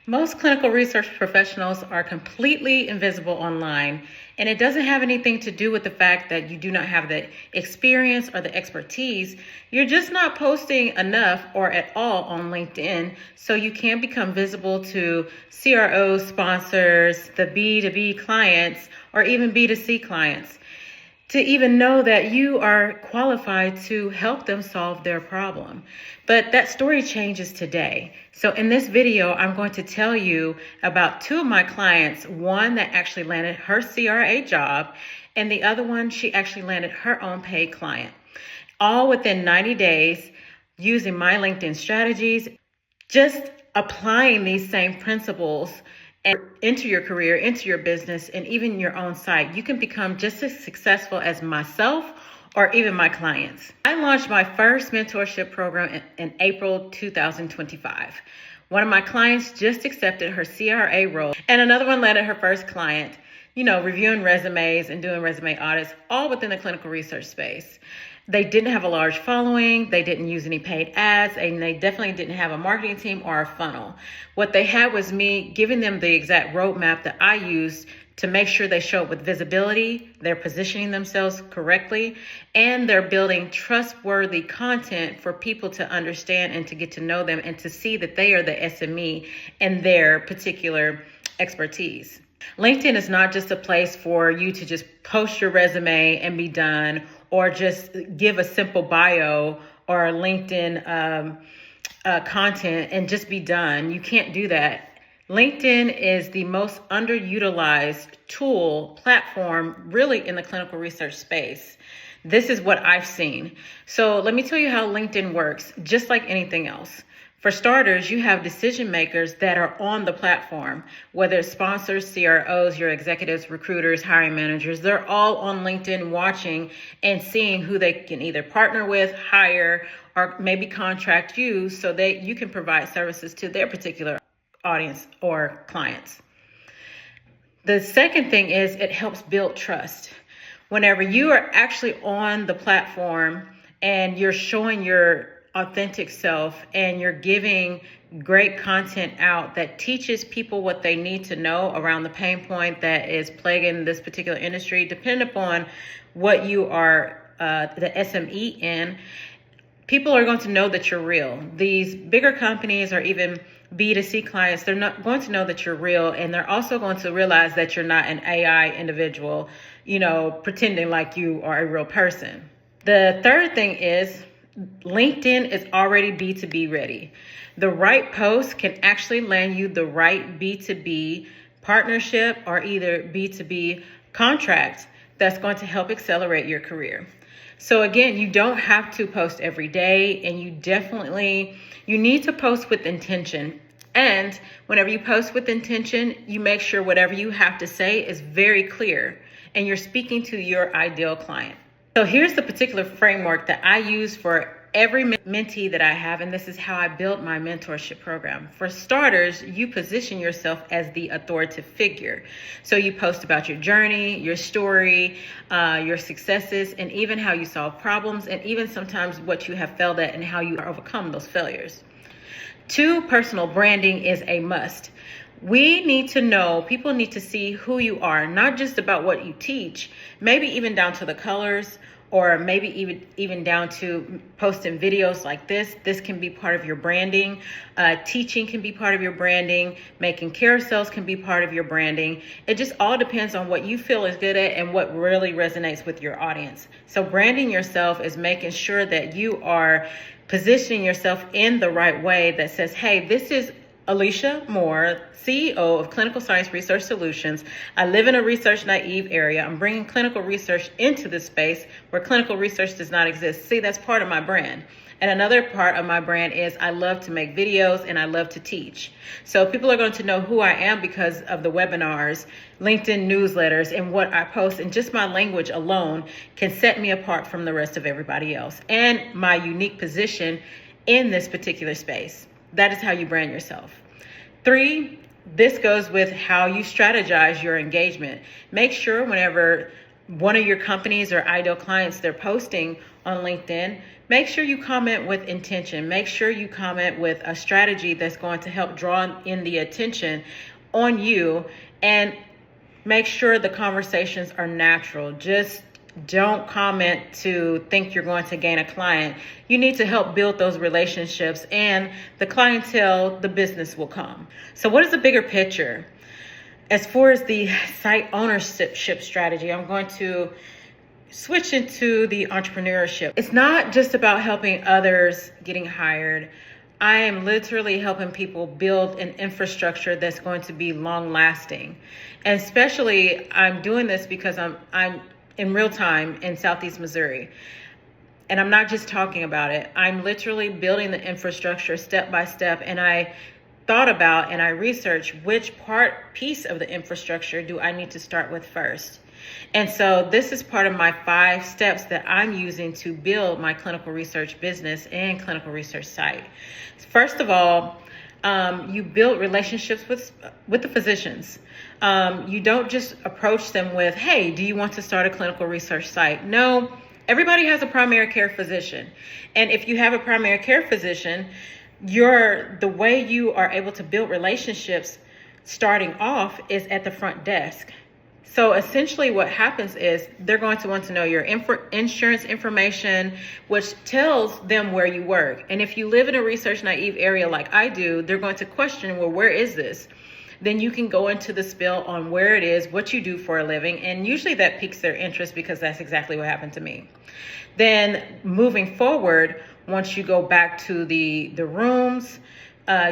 Most clinical research professionals are completely invisible online, and it doesn't have anything to do with the fact that you do not have the experience or the expertise. You're just not posting enough or at all on LinkedIn, so you can become visible to CROs, sponsors, the B2B clients, or even B2C clients, to even know that you are qualified to help them solve their problem. But that story changes today. So in this video, I'm going to tell you about two of my clients, one that actually landed her CRA job, and the other one, she actually landed her own paid client, all within 90 days using my LinkedIn strategies, just applying these same principles and into your career, into your business, and even your own site. You can become just as successful as myself or even my clients. I launched my first mentorship program in April 2025. One of my clients just accepted her CRA role, and another one landed her first client, reviewing resumes and doing resume audits, all within the clinical research space. They didn't have a large following, they didn't use any paid ads, and they definitely didn't have a marketing team or a funnel. What they had was me giving them the exact roadmap that I used to make sure they show up with visibility, they're positioning themselves correctly, and they're building trustworthy content for people to understand and to get to know them and to see that they are the SME in their particular expertise. LinkedIn is not just a place for you to just post your resume and be done, or just give a simple bio or LinkedIn content and just be done. You can't do that. LinkedIn is the most underutilized platform really in the clinical research space. This is what I've seen. So let me tell you how LinkedIn works, just like anything else. For starters, you have decision makers that are on the platform, whether it's sponsors, CROs, your executives, recruiters, hiring managers. They're all on LinkedIn watching and seeing who they can either partner with, hire, or maybe contract you so that you can provide services to their particular audience or clients. The second thing is it helps build trust. Whenever you are actually on the platform and you're showing your authentic self and you're giving great content out that teaches people what they need to know around the pain point that is plaguing this particular industry, depending upon what you are the SME in, people are going to know that you're real. These bigger companies or even B2C clients, they're not going to know that you're real, and they're also going to realize that you're not an AI individual, pretending like you are a real person. The third thing is LinkedIn is already B2B ready. The right post can actually land you the right B2B partnership or either B2B contract that's going to help accelerate your career. So again, you don't have to post every day, and you need to post with intention. And whenever you post with intention, you make sure whatever you have to say is very clear and you're speaking to your ideal client. So here's the particular framework that I use for every mentee that I have, and this is how I built my mentorship program. For starters, you position yourself as the authoritative figure. So you post about your journey, your story, your successes, and even how you solve problems, and even sometimes what you have failed at and how you overcome those failures. 2, personal branding is a must. People need to see who you are, not just about what you teach, maybe even down to the colors, or maybe even down to posting videos like this. This can be part of your branding. Teaching can be part of your branding. Making carousels can be part of your branding. It just all depends on what you feel is good at and what really resonates with your audience. So branding yourself is making sure that you are positioning yourself in the right way that says, hey, this is Alicia Moore, CEO of Clinical Science Research Solutions. I live in a research naive area. I'm bringing clinical research into this space where clinical research does not exist. See, that's part of my brand. And another part of my brand is I love to make videos and I love to teach. So people are going to know who I am because of the webinars, LinkedIn newsletters, and what I post. And just my language alone can set me apart from the rest of everybody else and my unique position in this particular space. That is how you brand yourself. 3, this goes with how you strategize your engagement. Make sure whenever one of your companies or ideal clients, they're posting on LinkedIn, make sure you comment with intention. Make sure you comment with a strategy that's going to help draw in the attention on you, and make sure the conversations are natural. Just don't comment to think you're going to gain a client. You need to help build those relationships, and the clientele, the business will come. So what is the bigger picture? As far as the site ownership strategy, I'm going to switch into the entrepreneurship. It's not just about helping others getting hired. I am literally helping people build an infrastructure that's going to be long lasting. And especially I'm doing this because I'm in real time in Southeast Missouri. And I'm not just talking about it. I'm literally building the infrastructure step by step. And I thought about and I researched which piece of the infrastructure do I need to start with first. And so this is part of my 5 steps that I'm using to build my clinical research business and clinical research site. First of all, you build relationships with the physicians. You don't just approach them with, hey, do you want to start a clinical research site? No, everybody has a primary care physician. And if you have a primary care physician, the way you are able to build relationships starting off is at the front desk. So essentially what happens is they're going to want to know your insurance information, which tells them where you work. And if you live in a research naive area like I do, they're going to question, well, where is this? Then you can go into the spiel on where it is, what you do for a living. And usually that piques their interest because that's exactly what happened to me. Then moving forward, once you go back to the rooms,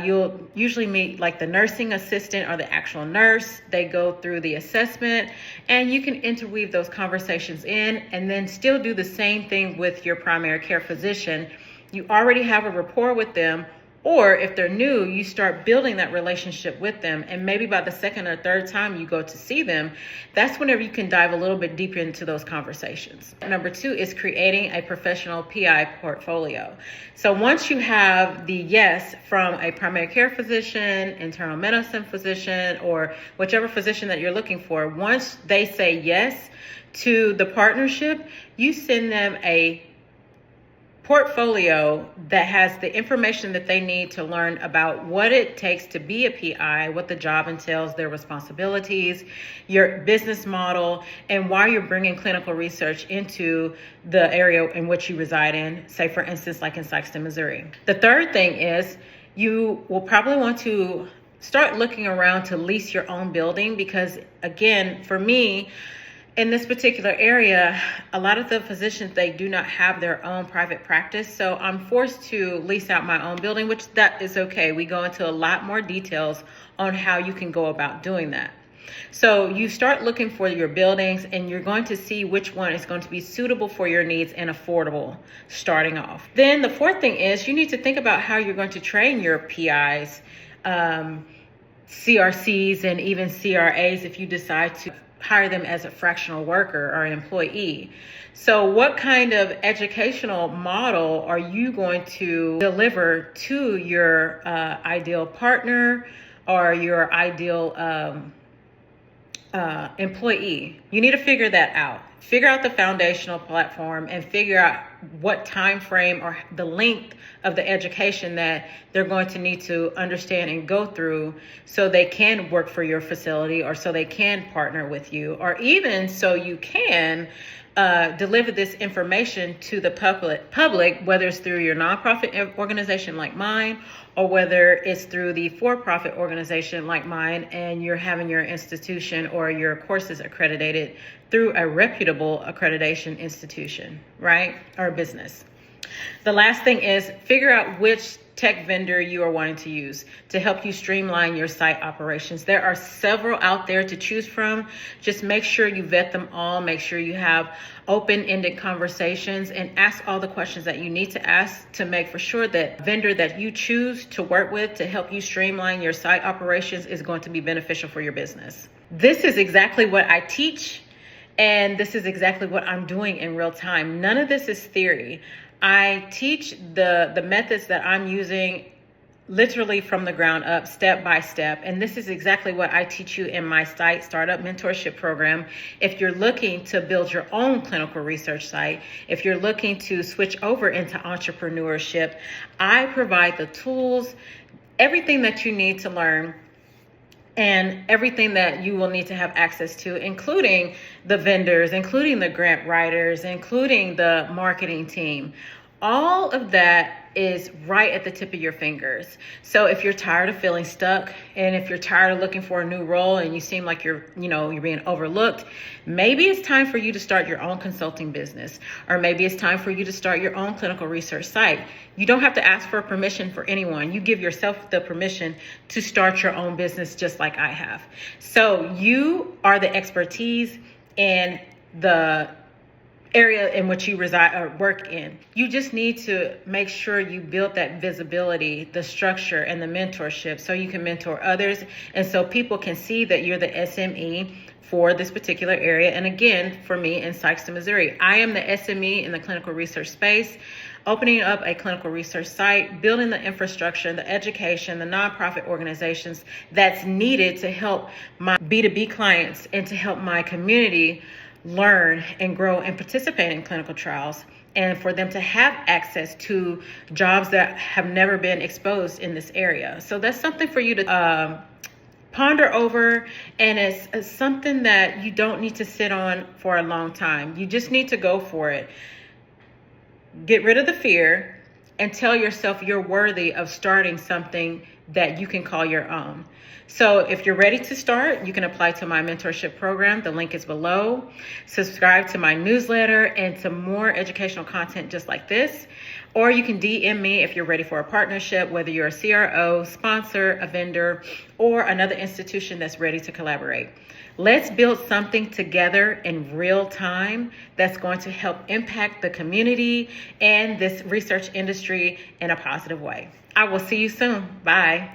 you'll usually meet like the nursing assistant or the actual nurse. They go through the assessment, and you can interweave those conversations in, and then still do the same thing with your primary care physician. You already have a rapport with them, or if they're new, you start building that relationship with them. And maybe by the second or third time you go to see them, that's whenever you can dive a little bit deeper into those conversations. Number 2 is creating a professional PI portfolio. So once you have the yes from a primary care physician, internal medicine physician, or whichever physician that you're looking for, once they say yes to the partnership, you send them a portfolio that has the information that they need to learn about what it takes to be a PI, what the job entails, their responsibilities, your business model, and why you're bringing clinical research into the area in which you reside in, say for instance, like in Sikeston, Missouri. The third thing is you will probably want to start looking around to lease your own building, because again, for me, in this particular area, a lot of the physicians, they do not have their own private practice. So I'm forced to lease out my own building, which that is okay. We go into a lot more details on how you can go about doing that. So you start looking for your buildings, and you're going to see which one is going to be suitable for your needs and affordable starting off. Then the fourth thing is you need to think about how you're going to train your PIs, CRCs, and even CRAs if you decide to hire them as a fractional worker or an employee. So what kind of educational model are you going to deliver to your ideal partner or your ideal employee? You need to figure that out. Figure out the foundational platform and figure out what time frame or the length of the education that they're going to need to understand and go through so they can work for your facility, or so they can partner with you, or even so you can deliver this information to the public, whether it's through your nonprofit organization like mine, or whether it's through the for-profit organization like mine, and you're having your institution or your courses accredited through a reputable accreditation institution, right? Or business. The last thing is figure out which tech vendor you are wanting to use to help you streamline your site operations. There are several out there to choose from. Just make sure you vet them all. Make sure you have open-ended conversations and ask all the questions that you need to ask to make for sure that vendor that you choose to work with to help you streamline your site operations is going to be beneficial for your business. This is exactly what I teach, and this is exactly what I'm doing in real time. None of this is theory. I teach the methods that I'm using literally from the ground up, step by step. And this is exactly what I teach you in my site startup mentorship program. If you're looking to build your own clinical research site, if you're looking to switch over into entrepreneurship, I provide the tools, everything that you need to learn, and everything that you will need to have access to, including the vendors, including the grant writers, including the marketing team. All of that is right at the tip of your fingers. So if you're tired of feeling stuck, and if you're tired of looking for a new role and you seem like you're being overlooked, maybe it's time for you to start your own consulting business, or maybe it's time for you to start your own clinical research site. You don't have to ask for permission for anyone. You give yourself the permission to start your own business, just like I have. So you are the expertise in the area in which you reside or work in. You just need to make sure you build that visibility, the structure, and the mentorship so you can mentor others, and so people can see that you're the SME for this particular area. And again, for me in Sikeston, Missouri, I am the SME in the clinical research space, opening up a clinical research site, building the infrastructure, the education, the nonprofit organizations that's needed to help my B2B clients and to help my community learn and grow and participate in clinical trials, and for them to have access to jobs that have never been exposed in this area. So that's something for you to ponder over, and it's something that you don't need to sit on for a long time. You just need to go for it. Get rid of the fear and tell yourself you're worthy of starting something that you can call your own. So if you're ready to start, you can apply to my mentorship program. The link is below. Subscribe to my newsletter and to more educational content just like this. Or you can DM me if you're ready for a partnership, whether you're a CRO, sponsor, a vendor, or another institution that's ready to collaborate. Let's build something together in real time that's going to help impact the community and this research industry in a positive way. I will see you soon. Bye.